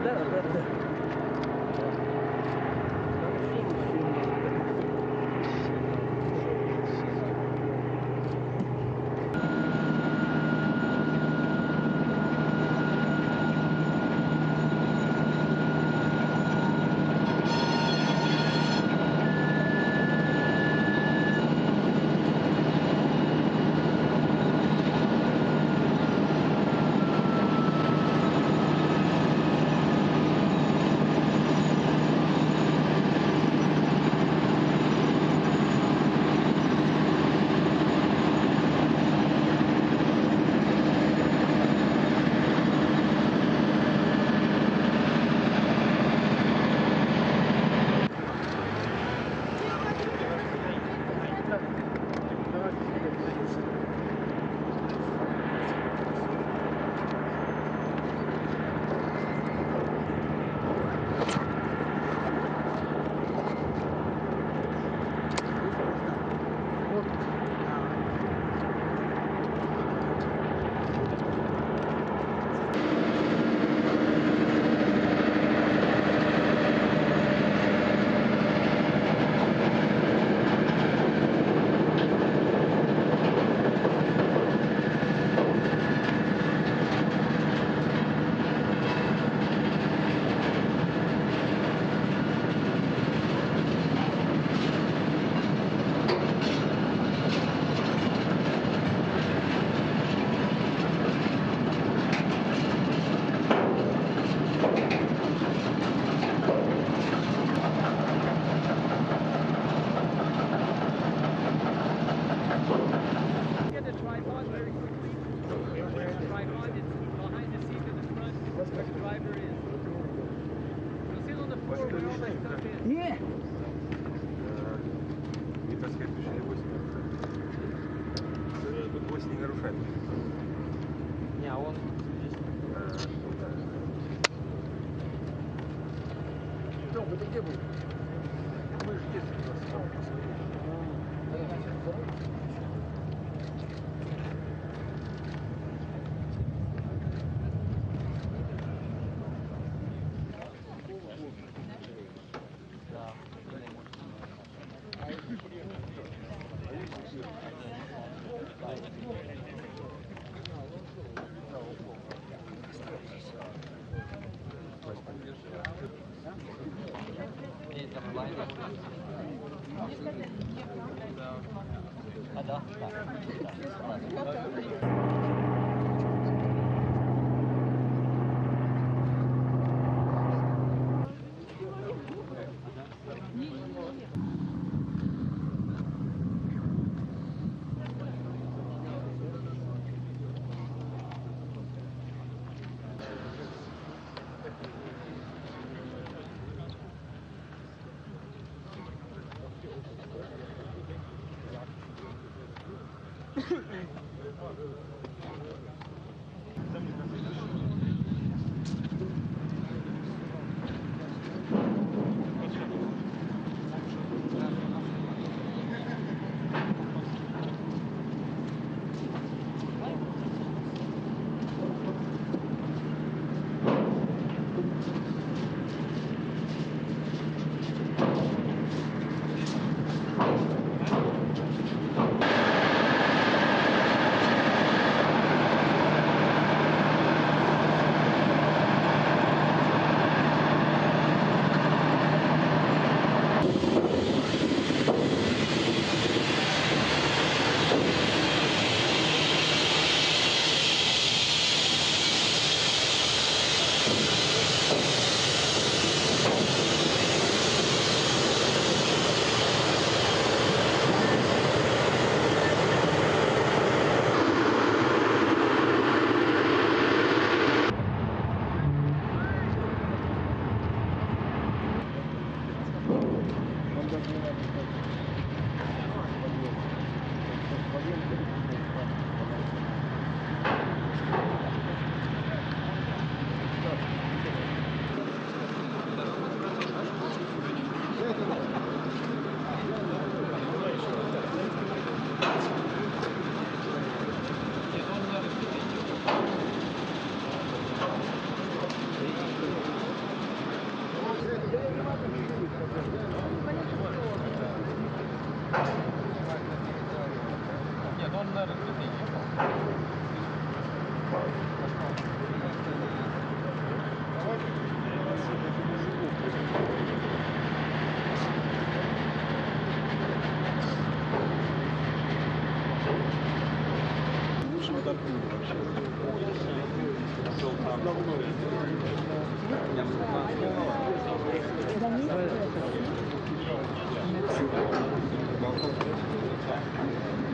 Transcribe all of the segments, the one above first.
Да, да, да. Не. Непосредствующие 8 нарушает. Тут 8 не нарушает. Не, а он Том, вы где были? Мы же здесь посмотрели. А, да?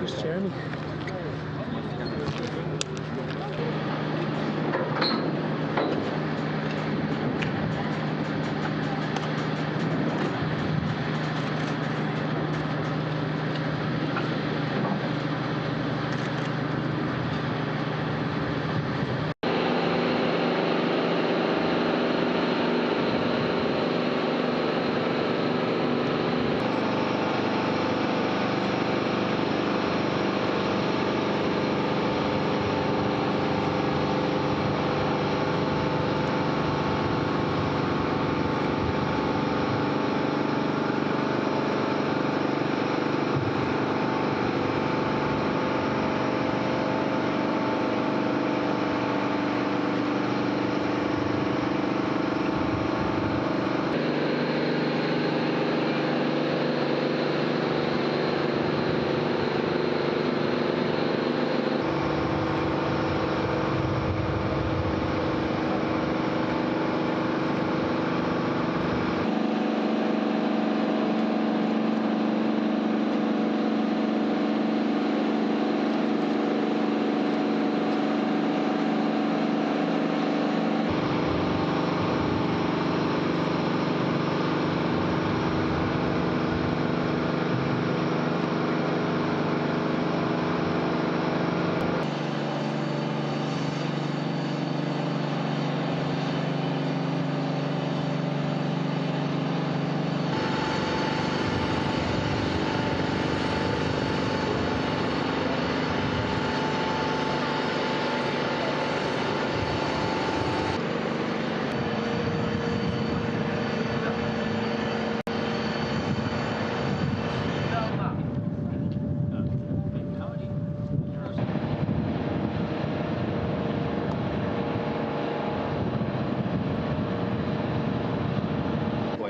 Where's Jeremy?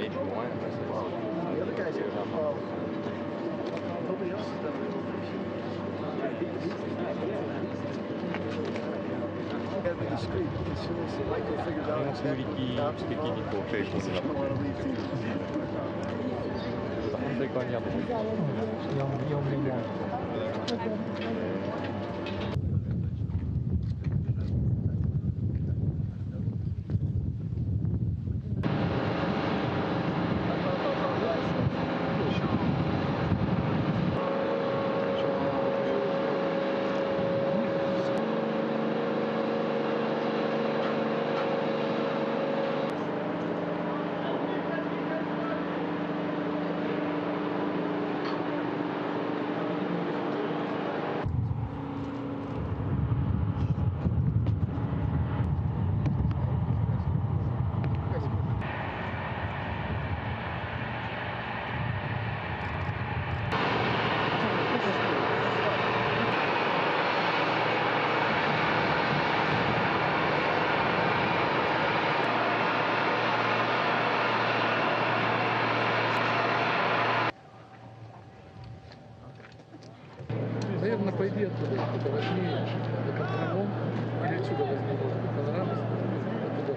The other guys here, nobody else has done it. Gotta be discreet. As soon as Michael figures out exactly what the options are, he's gonna want to leave too. Наверное, пойди оттуда, возьми этот дрон, или отсюда возьми панораму, оттуда.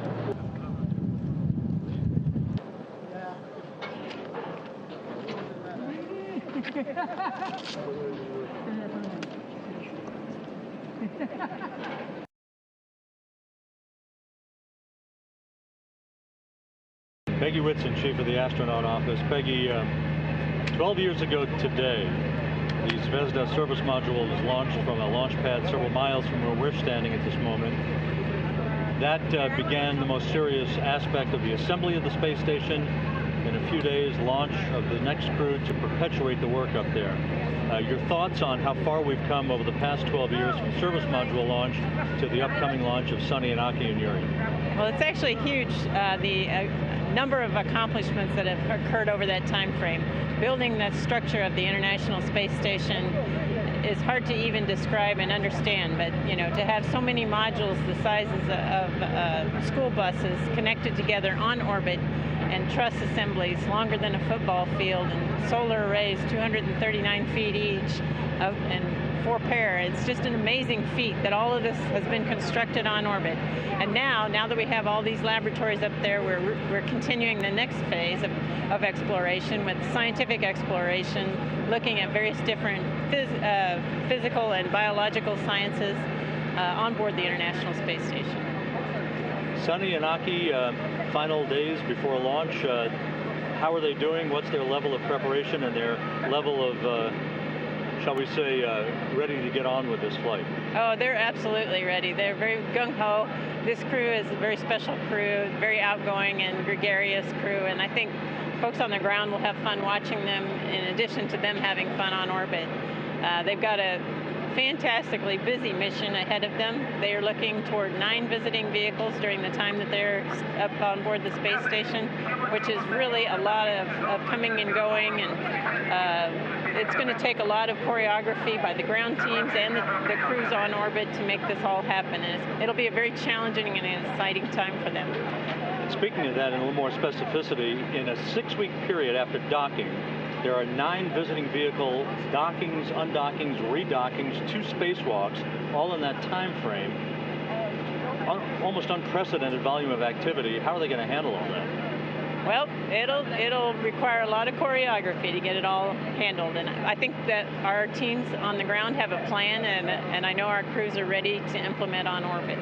Peggy Whitson, Chief of the Astronaut Office. Peggy, 12 years ago today, the Zvezda service module was launched from a launch pad several miles from where we're standing at this moment. That began the most serious aspect of the assembly of the space station. In a few days, launch of the next crew to perpetuate the work up there. Your thoughts on how far we've come over the past 12 years from service module launch to the upcoming launch of Sunny and Aki and Yuri? Well, it's actually huge, the number of accomplishments that have occurred over that time frame. Building the structure of the International Space Station is hard to even describe and understand, but you know, to have so many modules the sizes of school buses connected together on orbit, and truss assemblies longer than a football field, and solar arrays 239 feet each, and 4 pair. It's just an amazing feat that all of this has been constructed on orbit. And now that we have all these laboratories up there, we're continuing the next phase of exploration with scientific exploration, looking at various different physical and biological sciences on board the International Space Station. Sunny and Aki, final days before launch, how are they doing? What's their level of preparation and their level of, shall we say, ready to get on with this flight? Oh, they're absolutely ready. They're very gung-ho. This crew is a very special crew, very outgoing and gregarious crew, and I think folks on the ground will have fun watching them in addition to them having fun on orbit. They've got a fantastically busy mission ahead of them. They are looking toward 9 visiting vehicles during the time that they're up on board the space station, which is really a lot of coming and going, and it's going to take a lot of choreography by the ground teams and the crews on orbit to make this all happen. And it'll be a very challenging and exciting time for them. Speaking of that in a little more specificity, in a 6-week period after docking, there are 9 visiting vehicle dockings, undockings, redockings, 2 spacewalks, all in that time frame. Almost unprecedented volume of activity. How are they going to handle all that? Well, it'll require a lot of choreography to get it all handled, and I think that our teams on the ground have a plan, and I know our crews are ready to implement on orbit.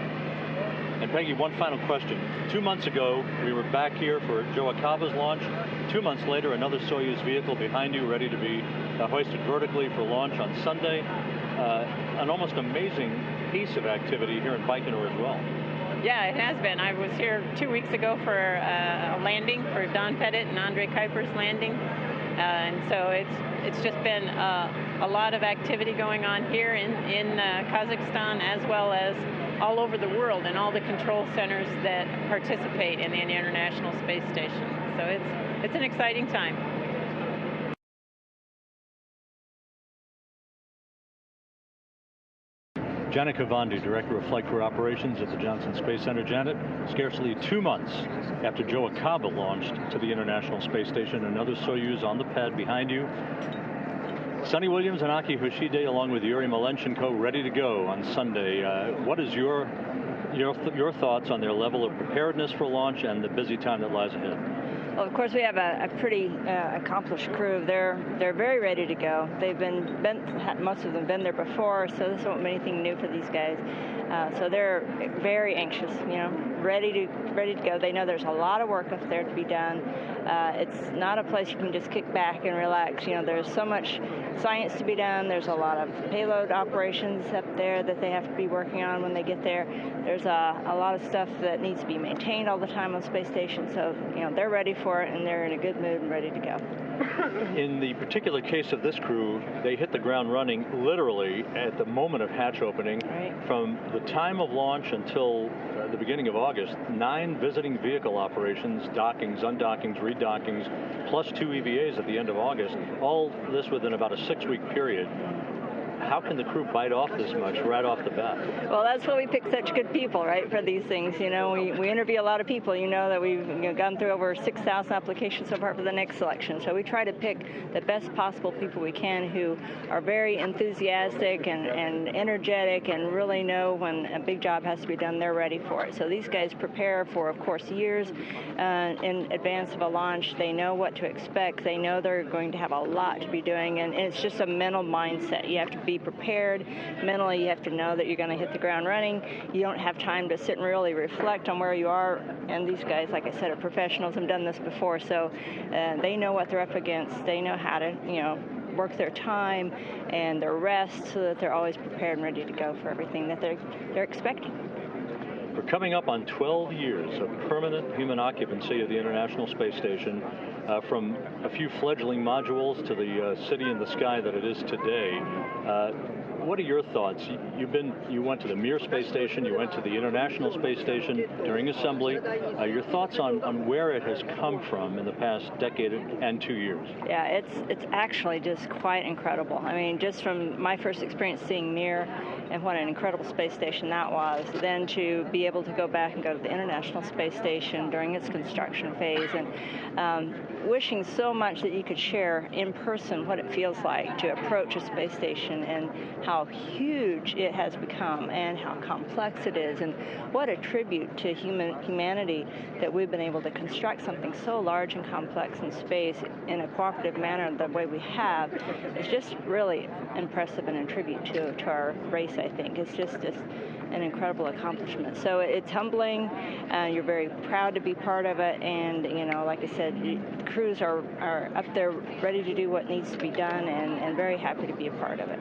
And Peggy, one final question. 2 months ago, we were back here for Joe Akaba's launch. 2 months later, another Soyuz vehicle behind you, ready to be hoisted vertically for launch on Sunday. An almost amazing piece of activity here in Baikonur as well. Yeah, it has been. I was here 2 weeks ago for a landing for Don Pettit and Andre Kuiper's landing. And so it's just been a lot of activity going on here in Kazakhstan, as well as all over the world, and all the control centers that participate in the International Space Station. So it's an exciting time. Janet Kavandi, Director of Flight Crew Operations at the Johnson Space Center. Janet, scarcely 2 months after Joe Akaba launched to the International Space Station, another Soyuz on the pad behind you. Sunny Williams and Aki Hoshide, along with Yuri Malenchenko, ready to go on Sunday. What is your thoughts on their level of preparedness for launch and the busy time that lies ahead? Well, of course, we have a pretty accomplished crew. They're very ready to go. They've most of them been there before, so this won't be anything new for these guys. So they're very anxious, ready to go. They know there's a lot of work up there to be done. It's not a place you can just kick back and relax. There's so much science to be done. There's a lot of payload operations up there that they have to be working on when they get there. There's a lot of stuff that needs to be maintained all the time on space station. So they're ready for it, and they're in a good mood and ready to go. In the particular case of this crew, they hit the ground running literally at the moment of hatch opening. Right. From the time of launch until the beginning of August, 9 visiting vehicle operations, dockings, undockings, redockings, plus 2 EVAs at the end of August, all this within about a 6-week period. How can the crew bite off this much right off the bat? Well, that's why we pick such good people, right, for these things. We interview a lot of people. That we've gone through over 6,000 applications so far for the next selection. So we try to pick the best possible people we can who are very enthusiastic and energetic and really know when a big job has to be done, they're ready for it. So these guys prepare for, of course, years in advance of a launch. They know what to expect. They know they're going to have a lot to be doing, and it's just a mental mindset. You have to be prepared mentally. You have to know that you're going to hit the ground running. You don't have time to sit and really reflect on where you are, and these guys, like I said, are professionals, have done this before, so they know what they're up against. They know how to work their time and their rest so that they're always prepared and ready to go for everything that they're expecting. We're coming up on 12 years of permanent human occupancy of the International Space Station, from a few fledgling modules to the city in the sky that it is today. What are your thoughts? You went to the Mir Space Station, you went to the International Space Station during assembly. Your thoughts on where it has come from in the past decade and 2 years? Yeah, it's actually just quite incredible. I mean, just from my first experience seeing Mir, and what an incredible space station that was. Then to be able to go back and go to the International Space Station during its construction phase, and wishing so much that you could share in person what it feels like to approach a space station and how huge it has become and how complex it is, and what a tribute to humanity that we've been able to construct something so large and complex in space in a cooperative manner the way we have. It's just really impressive and a tribute to our race, I think. It's just an incredible accomplishment. So it's humbling. You're very proud to be part of it, and like I said, the crews are up there ready to do what needs to be done, and very happy to be a part of it.